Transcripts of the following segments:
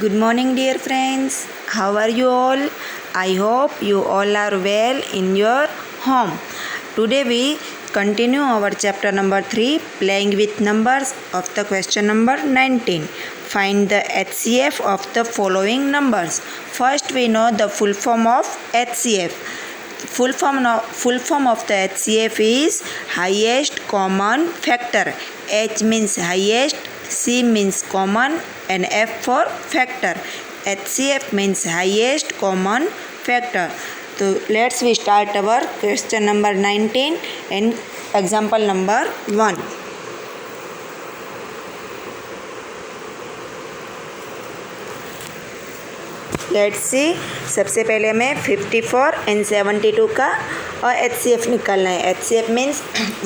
Good morning, dear friends. How are you all? I hope you all are well in your home. Today we continue our chapter number 3, playing with numbers, of the question number 19. Find the HCF of the following numbers. First we know the full form of HCF. Full form of the HCF is highest common factor. H means highest, C means common, and F for factor. HCF means highest common factor. So let's we start our question number 19 and example number 1. Let's see, सबसे पहले हमें 54 and 72 का और HCF निकालना है. HCF means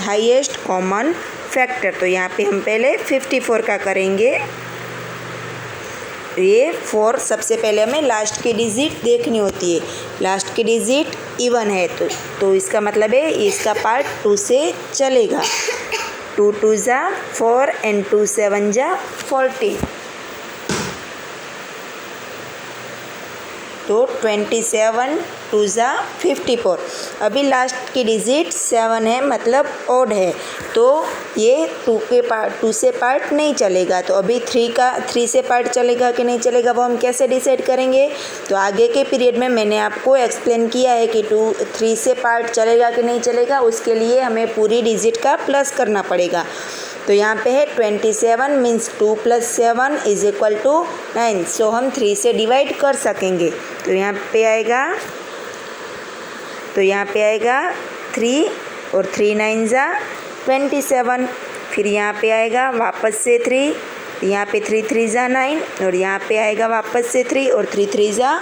highest common factor. तो यहाँ पे हम पहले 54 का करेंगे. ये 4 सबसे पहले हमें लास्ट की डिजिट देखनी होती है. लास्ट की डिजिट इवन है तो इसका मतलब है इसका पार्ट 2 से चलेगा. 2 2 जा 4 एंड 2 7 जा 40. तो 27 2 जा 54. अभी लास्ट की डिजिट 7 है, मतलब ओड है, तो ये 2 से पार्ट नहीं चलेगा. तो अभी 3 से पार्ट चलेगा कि नहीं चलेगा वो हम कैसे डिसाइड करेंगे. तो आगे के पीरियड में मैंने आपको एक्सप्लेन किया है कि 3 से पार्ट चलेगा कि नहीं चलेगा. उसके लिए हमें पूरी डिजिट का प्लस करना पड़ेगा. तो यहाँ पे है 27 मीन्स 2 + 7 = 9. सो हम 3 से डिवाइड कर सकेंगे. तो यहाँ पे आएगा 3 और 3 9 जा 27. फिर यहाँ पे आएगा वापस से 3, यहाँ पे 3 3 जा 9 और यहाँ पे आएगा वापस से 3 और 3 3 जा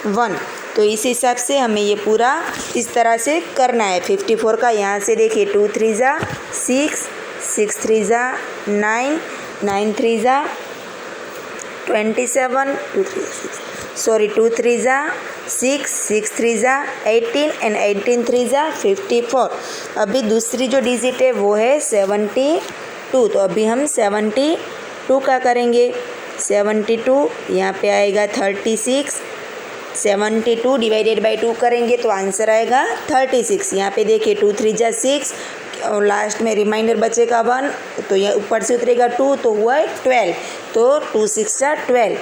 1. तो इस हिसाब से हमें ये पूरा इस तरह से करना है. 54 का यहाँ से देखिए 2 3 जा 6 6 3 जा 9 9 3 जा 27 2 3 जा 6 6 3 जा 18 एंड 18 3 जा 54. अभी दूसरी जो डिजिट है वो है 72. तो अभी हम 72 का करेंगे. 72 यहाँ पे आएगा 36. 72 डिवाइडेड बाई 2 करेंगे तो आंसर आएगा 36. यहाँ पे देखिए 2 3 जा 6 और लास्ट में रिमाइंडर बचेगा 1, तो यह ऊपर से उतरेगा 2 तो हुआ है 12. तो 2 6 जा 12.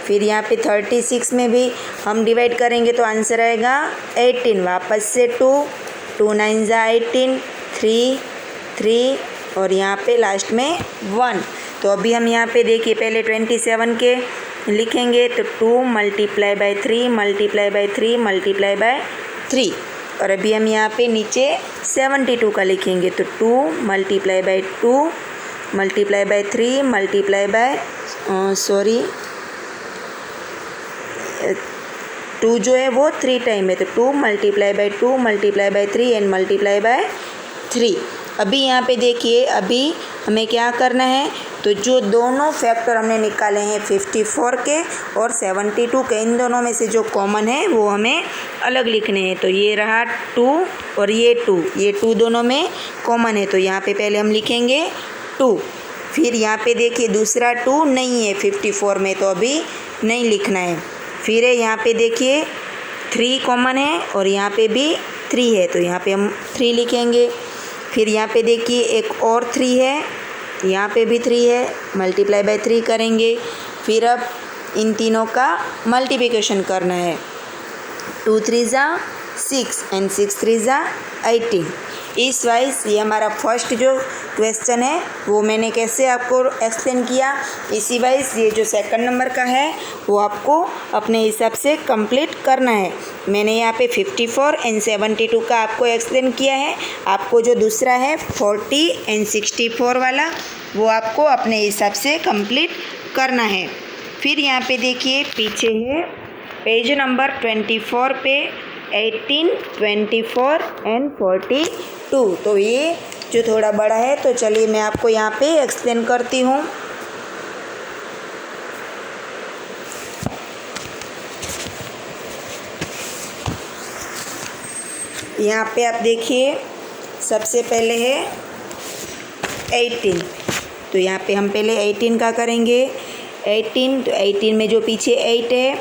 फिर यहाँ पे 36 में भी हम डिवाइड करेंगे तो आंसर आएगा 18. वापस से 2 2 9 जा 18 3 3 और यहाँ पे लास्ट में 1. तो अभी हम यहाँ पे देखिए पहले 27 के लिखेंगे तो 2 × 3 × 3 × 3. और अभी हम यहाँ पे नीचे 72 का लिखेंगे तो 2 × 2 × 3 2 जो है वो 3 टाइम है तो 2 × 2 × 3 एंड × 3. अभी यहाँ पे देखिए अभी हमें क्या करना है. तो जो दोनों फैक्टर हमने निकाले हैं 54 के और 72 के, इन दोनों में से जो कॉमन है वो हमें अलग लिखने हैं. तो ये रहा 2 और ये 2 दोनों में कॉमन है. तो यहाँ पे पहले हम लिखेंगे 2. फिर यहाँ पे देखिए दूसरा 2 नहीं है 54 में तो अभी नहीं लिखना है. फिर यहाँ पे देखिए 3 कॉमन है और यहाँ पे भी 3 है तो यहाँ पे हम 3 लिखेंगे. फिर यहाँ पे देखिए एक और 3 है, यहाँ पे भी 3 है, × 3 करेंगे. फिर अब इन तीनों का मल्टीप्लिकेशन करना है. 2 3 जा 6 एंड 6 3 जा 18. इस वाइज ये हमारा फर्स्ट जो क्वेश्चन है वो मैंने कैसे आपको एक्सप्लेन किया. इसी वाइज ये जो सेकंड नंबर का है वो आपको अपने हिसाब से कंप्लीट करना है. मैंने यहाँ पे 54 एंड 72 का आपको एक्सप्लेन किया है. आपको जो दूसरा है 40 एंड 64 वाला वो आपको अपने हिसाब से कंप्लीट करना है. फिर यहाँ पे देखिए पीछे है पेज नंबर 24 पे 18 24 एंड 42. तो ये जो थोड़ा बड़ा है तो चलिए मैं आपको यहाँ पे एक्सप्लेन करती हूँ. यहाँ पे आप देखिए सबसे पहले है 18. तो यहाँ पे हम पहले 18 का करेंगे. 18, तो 18 में जो पीछे 8 है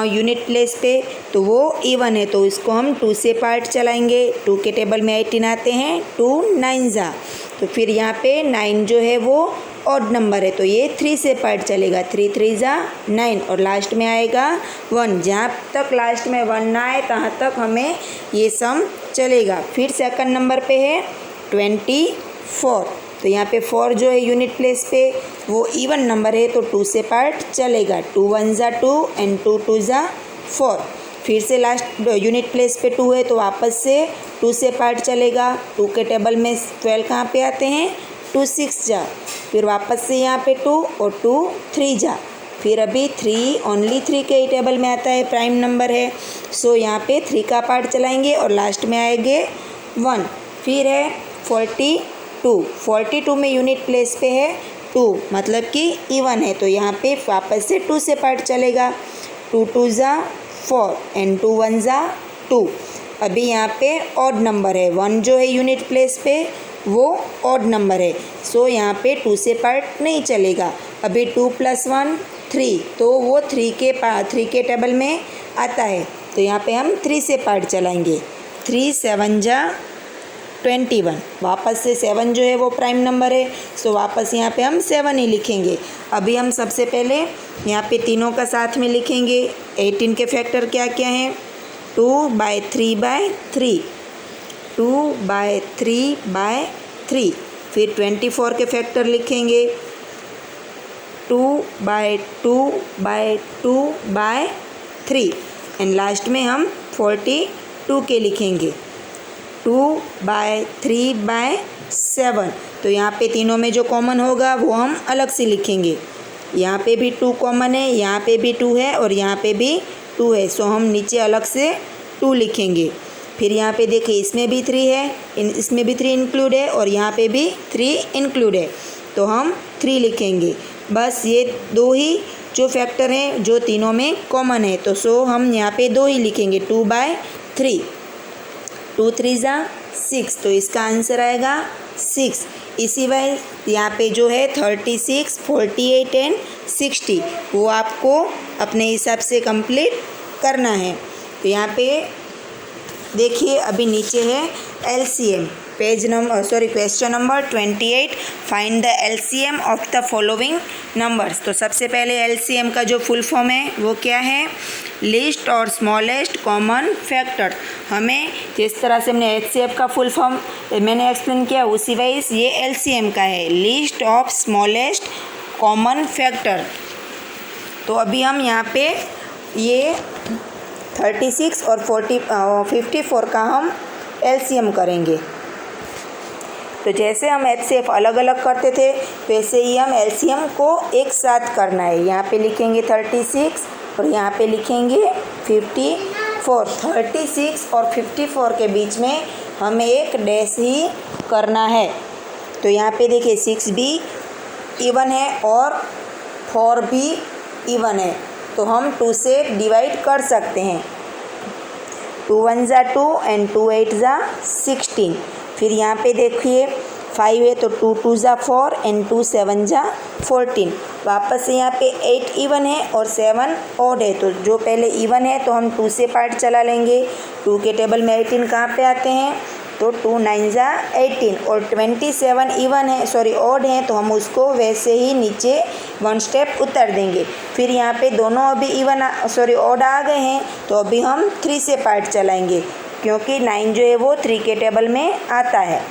यूनिट प्लेस पे, तो वो इवन है, तो इसको हम 2 से पार्ट चलाएंगे। 2 के टेबल में 18 आते हैं, 2 9 ज़ा, तो फिर यहाँ पे 9 जो है वो ऑड नंबर है, तो ये 3 से पार्ट चलेगा। 3 3 ज़ा 9 और लास्ट में आएगा 1। जहाँ तक लास्ट में 1 ना आए तहाँ तक हमें ये सम चलेगा। फिर सेकंड नंबर पे है 24, तो यहाँ पे 4 जो है यूनिट प्लेस पे वो इवन नंबर है, तो 2 से पार्ट चलेगा। 2 1 ज़ा 2 एंड 2 2 ज़ा 4। फिर से लास्ट यूनिट प्लेस पे 2 है, तो वापस से 2 से पार्ट चलेगा। 2 के टेबल में 12 कहाँ पे आते हैं, 2 6 ज़ा, फिर वापस से यहाँ पे 2 और 2 3 ज़ा, फिर अभी 3 ओनली 3 के ही टेबल में आता है, प्राइम नंबर है, सो यहाँ पे 3 का पार्ट चलाएंगे और लास्ट में आएंगे 1। फिर है 42 में यूनिट प्लेस पे है 2, मतलब कि इवन है, तो यहाँ पे वापस से 2 से पार्ट चलेगा। 2 2 ज़ा 4 एंड 2 1 ज़ा 2। अभी यहाँ पे ऑड नंबर है, 1 जो है यूनिट प्लेस पे वो ऑड नंबर है, सो यहाँ पे 2 से पार्ट नहीं चलेगा। अभी 2 + 1 3, तो वो 3 के टेबल में आता है, तो यहाँ पे हम 3 से पार्ट चलाएंगे। 3 7 ज़ा 21, वापस से 7 जो है वो प्राइम नंबर है, सो वापस यहाँ पे हम 7 ही लिखेंगे। अभी हम सबसे पहले यहाँ पे तीनों का साथ में लिखेंगे। 18 के फैक्टर क्या क्या हैं, 2/3/3, 2/3/3। फिर 24 के फैक्टर लिखेंगे 2/2/2/3 एंड लास्ट में हम 42 के लिखेंगे 2/3/7। तो यहाँ पे तीनों में जो कॉमन होगा वो हम अलग से लिखेंगे। यहाँ पे भी 2 कॉमन है, यहाँ पे भी 2 है और यहाँ पे भी 2 है, सो हम नीचे अलग से 2 लिखेंगे। फिर यहाँ पे देखिए इसमें भी 3 है, इसमें भी 3 इंक्लूड है और यहाँ पे भी 3 इंक्लूड है, तो हम 3 लिखेंगे। बस ये 2 ही जो फैक्टर हैं जो तीनों में कॉमन है, तो सो हम यहाँ पे 2 ही लिखेंगे 2/3। 2 3 ज़ा 6, तो इसका आंसर आएगा 6। इसी वाइज यहाँ पे जो है 36 48 एंड 60 वो आपको अपने हिसाब से कंप्लीट करना है। तो यहाँ पे देखिए अभी नीचे है LCM, question number 28, find the LCM of the following numbers. तो सबसे पहले LCM का जो फुल फॉर्म है वो क्या है, लिस्ट और स्मॉलेस्ट कॉमन फैक्टर। हमें जिस तरह से हमने HCF का फुल फॉर्म मैंने एक्सप्लेन किया उसी वाइज ये LCM का है, list of smallest common factor. तो अभी हम यहाँ पे ये 36 और 54 का हम LCM करेंगे। तो जैसे हम HCF अलग अलग करते थे वैसे ही हम LCM को एक साथ करना है। यहाँ पे लिखेंगे 36 और यहाँ पे लिखेंगे 54। 36 और 54 के बीच में हमें एक डैश ही करना है। तो यहाँ पे देखिए 6 भी इवन है और 4 भी इवन है, तो हम 2 से डिवाइड कर सकते हैं। 2 1 ज़ा 2 एंड 2 8 ज़ा 16। फिर यहाँ पे देखिए 5 है, तो 2 2 ज़ा 4 एंड 2 7 ज़ा 14। वापस से यहाँ पे 8 इवन है और 7 ऑड है, तो जो पहले इवन है तो हम 2 से पार्ट चला लेंगे। 2 के टेबल में 18 कहाँ पे आते हैं, तो 2 9 ज़ा 18 और 27 इवन है ऑड है, तो हम उसको वैसे ही नीचे 1 स्टेप उतर देंगे। फिर यहाँ पे दोनों अभी ऑड आ गए हैं, तो अभी हम 3 से पार्ट चलाएंगे क्योंकि 9 जो है वो 3 के टेबल में आता है।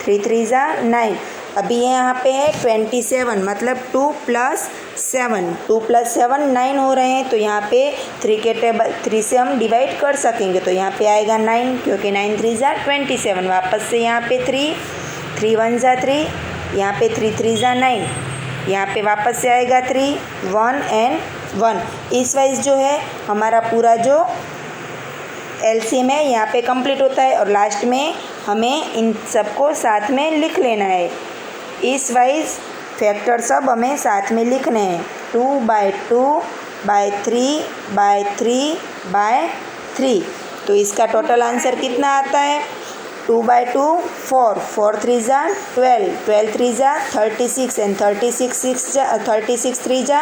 3 3 ज़ा 9। अभी यहाँ पे है 27, मतलब 2 + 7, 2 + 7 9 हो रहे हैं, तो यहाँ पे 3 से हम डिवाइड कर सकेंगे, तो यहाँ पे आएगा 9 क्योंकि 9 3 ज़ा 27। वापस से यहाँ पे 3 1 ज़ा 3, यहाँ पे 3 3 ज़ा 9, यहाँ पे वापस से आएगा 3 1 एंड 1। इस वाइज जो है हमारा पूरा जो LCM है यहाँ पे कंप्लीट होता है और लास्ट में हमें इन सबको साथ में लिख लेना है। इस वाइज फैक्टर सब हमें साथ में लिखने हैं। 2/2/3/3/3। तो इसका टोटल आंसर कितना आता है, 2 by 2 4, 4 3 जा 12, 12 3 जा 36 and 36 6 जा 36 3 जा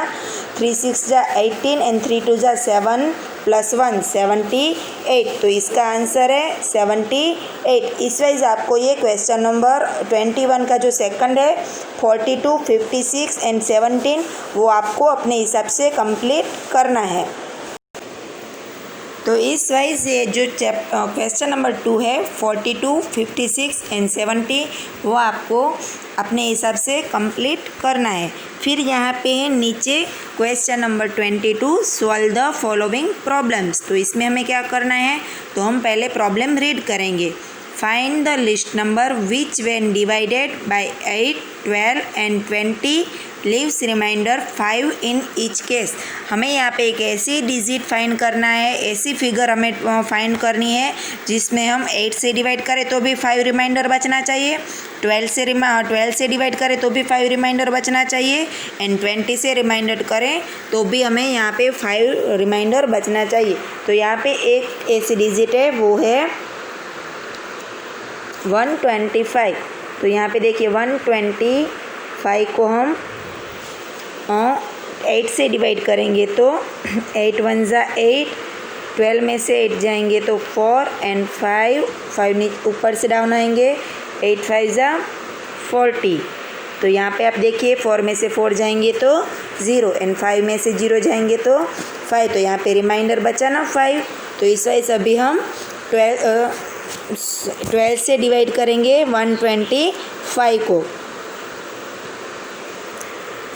3 6 जा 18 and 3 2 जा 7 प्लस 1 78। तो इसका आंसर है 78। इस वाइज आपको ये क्वेश्चन नंबर 21 का जो सेकंड है 42, 56 एंड 17 वो आपको अपने हिसाब से कंप्लीट करना है। तो इस वाइज ये जो क्वेश्चन नंबर 2 है 42, 56 एंड 70 वो आपको अपने हिसाब से कंप्लीट करना है। फिर यहाँ पे है नीचे question number 22, solve the following problems. तो इसमें हमें क्या करना है, तो हम पहले प्रॉब्लम रीड करेंगे। Find the least number which when divided by 8, 12 and 20 leaves remainder 5 in each case. हमें यहाँ पे एक ऐसी डिजिट फाइंड करना है, ऐसी फिगर हमें फाइंड करनी है जिसमें हम 8 से डिवाइड करें तो भी 5 रिमाइंडर बचना चाहिए, 12 से डिवाइड करें तो भी 5 रिमाइंडर बचना चाहिए एंड 20 से रिमाइंडर करें तो भी हमें यहाँ पे 5 रिमाइंडर बचना चाहिए। तो यहाँ पे एक ऐसी डिजिट है वो है 125। तो यहाँ पे देखिए 125 को हम 8 से डिवाइड करेंगे तो 8 1 जा 8, 12 में से 8 जाएंगे तो 4 एंड 5 ऊपर से डाउन आएंगे, 8 5 जा 40। तो यहाँ पे आप देखिए 4 में से 4 जाएंगे तो 0 एंड 5 में से 0 जाएंगे तो 5। तो यहाँ पे रिमाइंडर बचा ना 5। तो इस वाइज अभी हम 12 से डिवाइड करेंगे 125 को।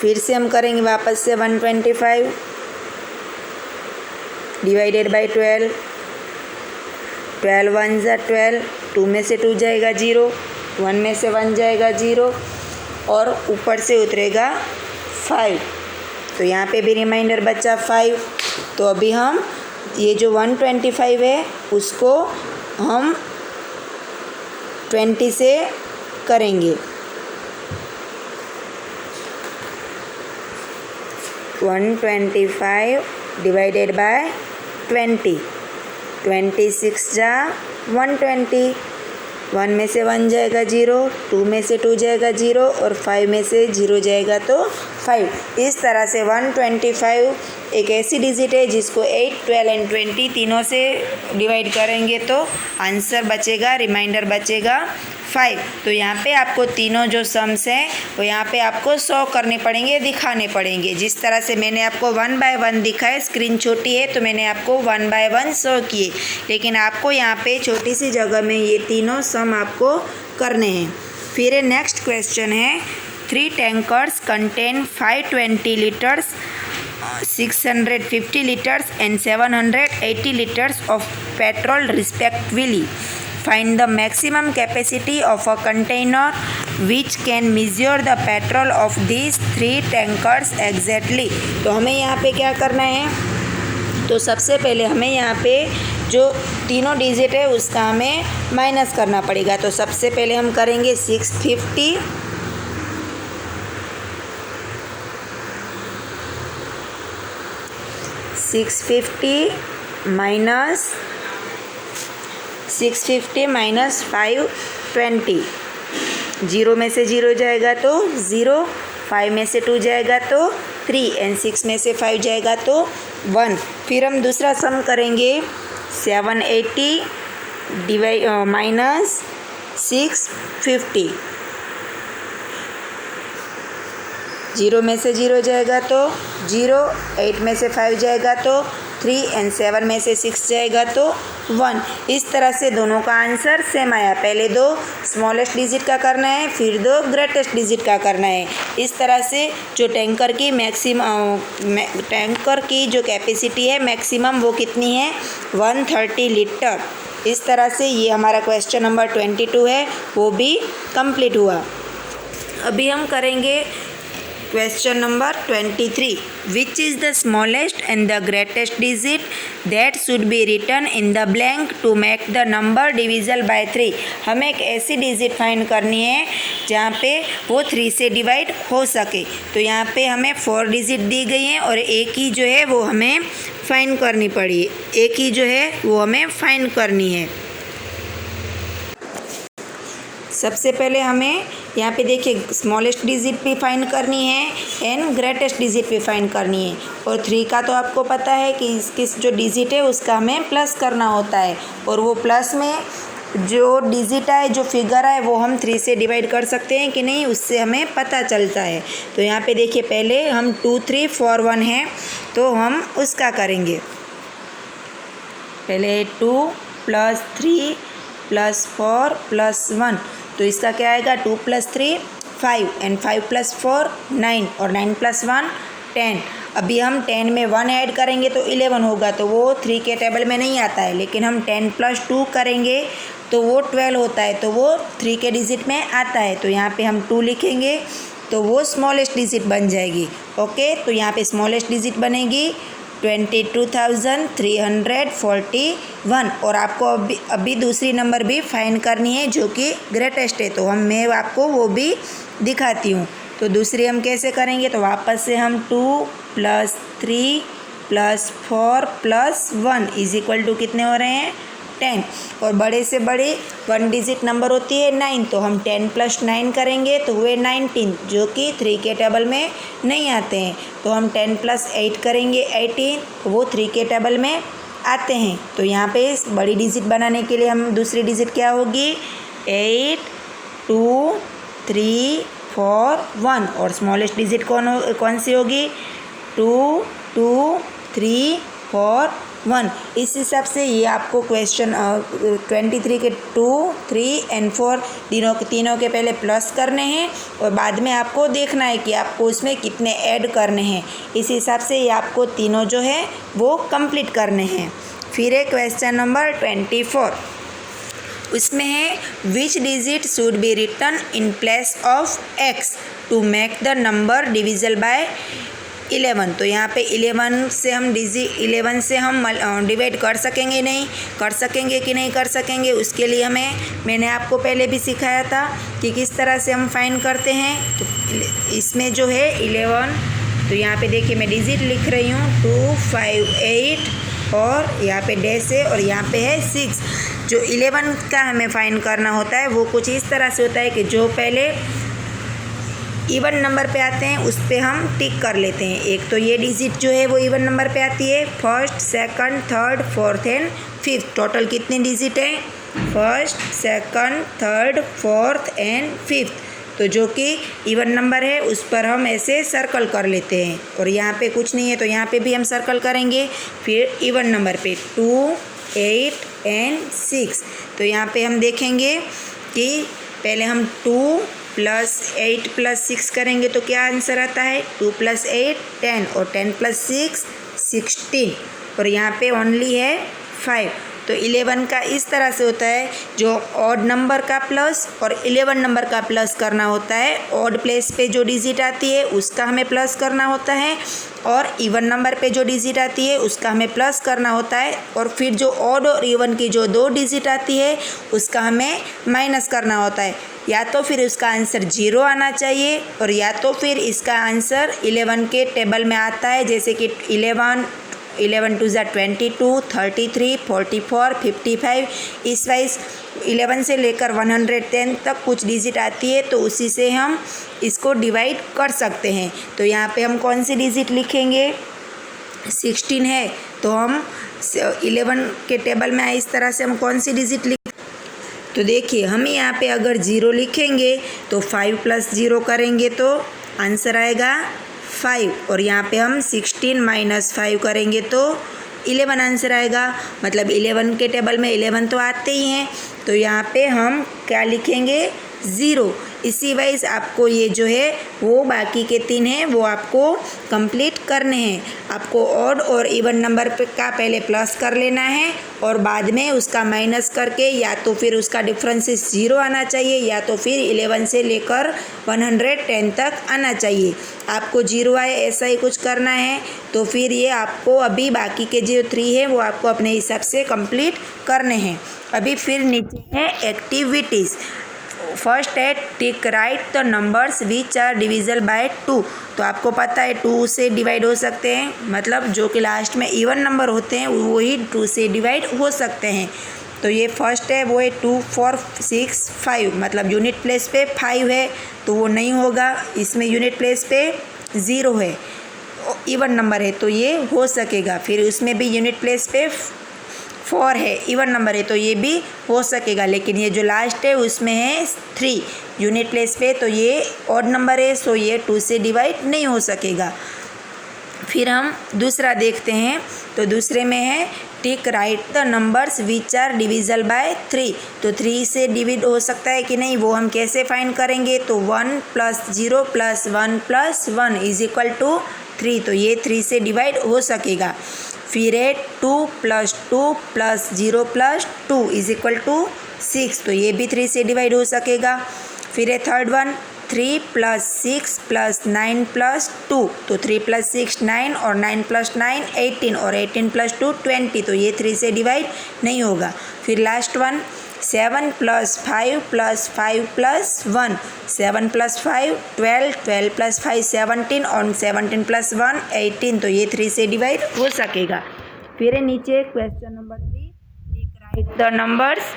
फिर से हम करेंगे वापस से 125 डिवाइडेड बाय 12, 12 1 जा 12, 2 में से 2 जाएगा 0, 1 में से 1 जाएगा 0 और ऊपर से उतरेगा 5। तो यहाँ पे भी रिमाइंडर बचा 5। तो अभी हम ये जो 125 है उसको हम 20 से करेंगे। 125 डिवाइडेड बाय 20, 26 जा 120, 1 में से 1 जाएगा 0, 2 में से 2 जाएगा 0 और 5 में से 0 जाएगा तो 5। इस तरह से 125 एक ऐसी डिजिट है जिसको 8, 12 एंड 20 तीनों से डिवाइड करेंगे तो आंसर बचेगा, रिमाइंडर बचेगा 5। तो यहाँ पे आपको तीनों जो सम्स हैं वो यहाँ पे आपको शो करने पड़ेंगे, दिखाने पड़ेंगे। जिस तरह से मैंने आपको 1 बाय 1 दिखाए, स्क्रीन छोटी है तो मैंने आपको 1 बाय 1 शो किए, लेकिन आपको यहाँ पे छोटी सी जगह में ये तीनों सम आपको करने हैं। फिर नेक्स्ट क्वेश्चन है 3 tankers contain 520 litres, 650 liters and 780 liters of petrol respectively. Find the maximum capacity of a container which can measure the petrol of these 3 tankers exactly. तो हमें यहाँ पे क्या करना है, तो सबसे पहले हमें यहाँ पे जो तीनों डिजिट है उसका हमें माइनस करना पड़ेगा। तो सबसे पहले हम करेंगे 650 माइनस 520, 0 में से 0 जाएगा तो 0, 5 में से 2 जाएगा तो 3 एंड 6 में से 5 जाएगा तो 1। फिर हम दूसरा सम करेंगे 780 माइनस 650, 0 में से 0 जाएगा तो 0, 8 में से 5 जाएगा तो 3 एंड 7 में से 6 जाएगा तो 1। इस तरह से दोनों का आंसर सेम आया। पहले 2 स्मॉलेस्ट डिजिट का करना है, फिर 2 ग्रेटेस्ट डिजिट का करना है। इस तरह से जो टैंकर की जो कैपेसिटी है मैक्सिमम वो कितनी है 130 लीटर। इस तरह से ये हमारा क्वेश्चन नंबर 22 है वो भी कंप्लीट हुआ। अभी हम करेंगे question number 23, which is the smallest and the greatest digit that should be written in the blank to make the number divisible by 3। हमें एक ऐसी डिजिट फाइंड करनी है जहाँ पे वो 3 से डिवाइड हो सके। तो यहाँ पे हमें 4 डिजिट दी गई हैं और एक ही जो है वो हमें फाइंड करनी पड़ी, एक ही जो है वो हमें फाइंड करनी है। सबसे पहले हमें यहाँ पे देखिए स्मॉलेस्ट डिजिट भी फाइंड करनी है एंड ग्रेटेस्ट डिजिट भी फाइंड करनी है। और 3 का तो आपको पता है कि इसकी जो डिजिट है उसका हमें प्लस करना होता है, और वो प्लस में जो डिजिट है, जो फिगर है, वो हम 3 से डिवाइड कर सकते हैं कि नहीं, उससे हमें पता चलता है। तो यहाँ पे देखिए पहले हम 2 3 4 1 है तो हम उसका करेंगे। पहले 2 + 3 + 4 + 1, तो इसका क्या आएगा 2 + 3 5 एंड 5 + 4 9 और 9 + 1 10। अभी हम 10 में 1 ऐड करेंगे तो 11 होगा, तो वो 3 के टेबल में नहीं आता है। लेकिन हम 10 + 2 करेंगे तो वो 12 होता है, तो वो 3 के डिजिट में आता है। तो यहाँ पे हम 2 लिखेंगे तो वो स्मॉलेस्ट डिजिट बन जाएगी। ओके, तो यहाँ पे स्मॉलेस्ट डिजिट बनेगी 22,341। और आपको अभी दूसरी नंबर भी फाइंड करनी है जो कि ग्रेटेस्ट है, तो मैं आपको वो भी दिखाती हूँ। तो दूसरी हम कैसे करेंगे, तो वापस से हम 2 + 3 + 4 + 1 = कितने हो रहे हैं 10। और बड़े से बड़ी 1 डिजिट नंबर होती है 9, तो हम 10 + 9 करेंगे तो हुए 19, जो कि 3 के टेबल में नहीं आते हैं। तो हम 10 + 8 करेंगे 18, तो वो 3 के टेबल में आते हैं। तो यहाँ पे इस बड़ी डिजिट बनाने के लिए हम दूसरी डिजिट क्या होगी 8 2 3 4 1, और स्मॉलेस्ट डिजिट कौन सी होगी 2 2 3 4 1। इस हिसाब से ये आपको क्वेश्चन 23 के 2 3 एंड 4 तीनों के पहले प्लस करने हैं, और बाद में आपको देखना है कि आपको उसमें कितने ऐड करने हैं। इस हिसाब से ये आपको तीनों जो है वो कंप्लीट करने हैं। फिर है क्वेश्चन नंबर 24, उसमें है which digit should be written in place of x to make the number divisible by 11। तो यहाँ पे 11 से हम डिवाइड कर सकेंगे कि नहीं कर सकेंगे, उसके लिए मैंने आपको पहले भी सिखाया था कि किस तरह से हम फाइंड करते हैं। तो इसमें जो है 11, तो यहाँ पे देखिए मैं डिजिट लिख रही हूँ 2 5 8, और यहाँ पे डैश है, और यहाँ पे है 6। जो 11 का हमें फाइंड करना होता है वो कुछ इस तरह से होता है कि जो पहले इवन नंबर पे आते हैं उस पर हम टिक कर लेते हैं। एक तो ये डिजिट जो है वो इवन नंबर पे आती है, first second third fourth and fifth. Total कितने डिजिट हैं, first second third fourth and fifth. तो जो कि इवन नंबर है उस पर हम ऐसे सर्कल कर लेते हैं, और यहाँ पे कुछ नहीं है तो यहाँ पे भी हम सर्कल करेंगे। फिर इवन नंबर पे 2 8 एंड 6। तो यहाँ पे हम देखेंगे कि पहले हम 2 + 8 + 6 करेंगे तो क्या आंसर आता है 2 + 8 10, और 10 + 6 16, और यहाँ पे ओनली है 5। तो 11 का इस तरह से होता है, जो ऑड नंबर का प्लस और 11 नंबर का प्लस करना होता है। ऑड प्लेस पे जो डिजिट आती है उसका हमें प्लस करना होता है, और इवन नंबर पे जो डिजिट आती है उसका हमें प्लस करना होता है, और फिर जो ऑड और इवन की जो 2 डिजिट आती है उसका हमें माइनस करना होता है। या तो फिर उसका आंसर 0 आना चाहिए, और या तो फिर इसका आंसर 11 के टेबल में आता है, जैसे कि 11 2 = 22 33 44 55। इस वाइज 11 से लेकर 110 तक कुछ डिजिट आती है, तो उसी से हम इसको डिवाइड कर सकते हैं। तो यहाँ पे हम कौन सी डिजिट लिखेंगे 16 है, तो हम 11 के टेबल में इस तरह से हम कौन सी डिजिट तो देखिए हम यहाँ पे अगर 0 लिखेंगे तो 5 + 0 करेंगे तो आंसर आएगा 5, और यहाँ पे हम 16 - 5 करेंगे तो 11 आंसर आएगा। मतलब 11 के टेबल में 11 तो आते ही हैं, तो यहाँ पे हम क्या लिखेंगे 0। इसी वाइज आपको ये जो है वो बाकी के 3 हैं वो आपको कंप्लीट करने हैं। आपको ऑड और इवन नंबर का पहले प्लस कर लेना है, और बाद में उसका माइनस करके या तो फिर उसका डिफरेंसेस 0 आना चाहिए, या तो फिर 11 से लेकर 110 तक आना चाहिए। आपको 0 आए ऐसा ही कुछ करना है, तो फिर ये आपको अभी बाकी के जो 3 है वो आपको अपने हिसाब से कंप्लीट करने हैं। अभी फिर नीचे है एक्टिविटीज़। फर्स्ट है tick right the numbers which are divisible by 2। तो आपको पता है 2 से डिवाइड हो सकते हैं, मतलब जो कि लास्ट में इवन नंबर होते हैं वही 2 से डिवाइड हो सकते हैं। तो ये फर्स्ट है वो है 2 4 6 5, मतलब यूनिट प्लेस पे 5 है तो वो नहीं होगा। इसमें यूनिट प्लेस पे 0 है, इवन नंबर है तो ये हो सकेगा। फिर उसमें भी यूनिट प्लेस पे 4 है, इवन नंबर है तो ये भी हो सकेगा। लेकिन ये जो लास्ट है उसमें है 3 यूनिट प्लेस पे, तो ये ऑड नंबर है, सो ये 2 से डिवाइड नहीं हो सकेगा। फिर हम दूसरा देखते हैं, तो दूसरे में है tick right the numbers which are divisible by 3। तो 3 से डिवाइड हो सकता है कि नहीं वो हम कैसे फाइंड करेंगे। तो 1 + 0 + 1 + 1 = 3, तो ये 3 से डिवाइड हो सकेगा। फिर है 2 + 2 + 0 + 2 = 6, तो ये भी 3 से डिवाइड हो सकेगा। फिर है थर्ड वन 3 + 6 + 9 + 2, तो 3 + 6 9 और 9 + 9 18 और 18 + 2 20, तो ये 3 से डिवाइड नहीं होगा। फिर लास्ट वन 7 + 5 + 5 + 1, 7 + 5 12, 12 + 5 17 और 17 + 1 18, तो ये 3 से डिवाइड हो सकेगा। फिर है नीचे question number 3, tick right the numbers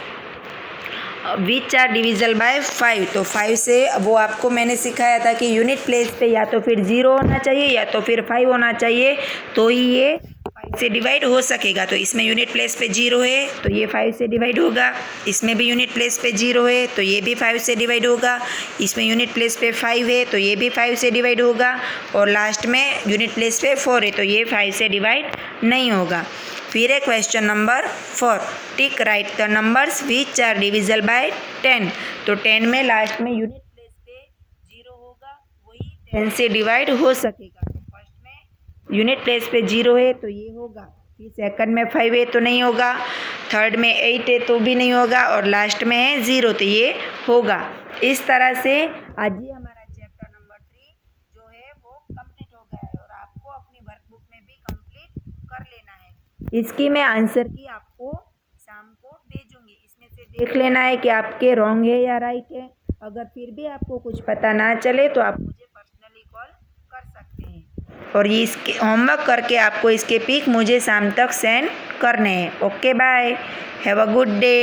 which are divisible by 5। तो 5 से वो आपको मैंने सिखाया था कि यूनिट प्लेस पे या तो फिर 0 होना चाहिए या तो फिर 5 होना चाहिए, तो ही ये 5 से डिवाइड हो सकेगा। तो इसमें यूनिट प्लेस पे 0 है तो ये 5 से डिवाइड होगा। इसमें भी यूनिट प्लेस पे 0 है तो ये भी 5 से डिवाइड होगा। इसमें यूनिट प्लेस पे 5 है तो ये भी 5 से डिवाइड होगा। और लास्ट में यूनिट प्लेस पे 4 है तो ये 5 से डिवाइड नहीं होगा। फिर है question number 4, tick right the numbers which are divisible by 10। तो 10 में लास्ट में यूनिट प्लेस पे 0 होगा, वही 10 से डिवाइड हो सकेगा। तो फर्स्ट में यूनिट प्लेस पे 0 है तो ये होगा, फिर सेकंड में 5 है तो नहीं होगा, थर्ड में 8 है तो भी नहीं होगा, और लास्ट में है 0 तो ये होगा। इस तरह से आज ही हमारा चैप्टर नंबर 3 जो है वो कंप्लीट हो गया है, और आपको अपनी वर्कबुक में भी कंप्लीट कर लेना है। इसकी मैं आंसर की आपको शाम को भेजूंगी, इसमें से देख लेना है कि आपके रॉन्ग है या राइट है। अगर फिर भी आपको कुछ पता ना चले तो आप मुझे पर्सनली कॉल कर सकते हैं, और ये इसके होमवर्क करके आपको इसके पिक मुझे शाम तक सेंड करने हैं। Okay bye, have a good day.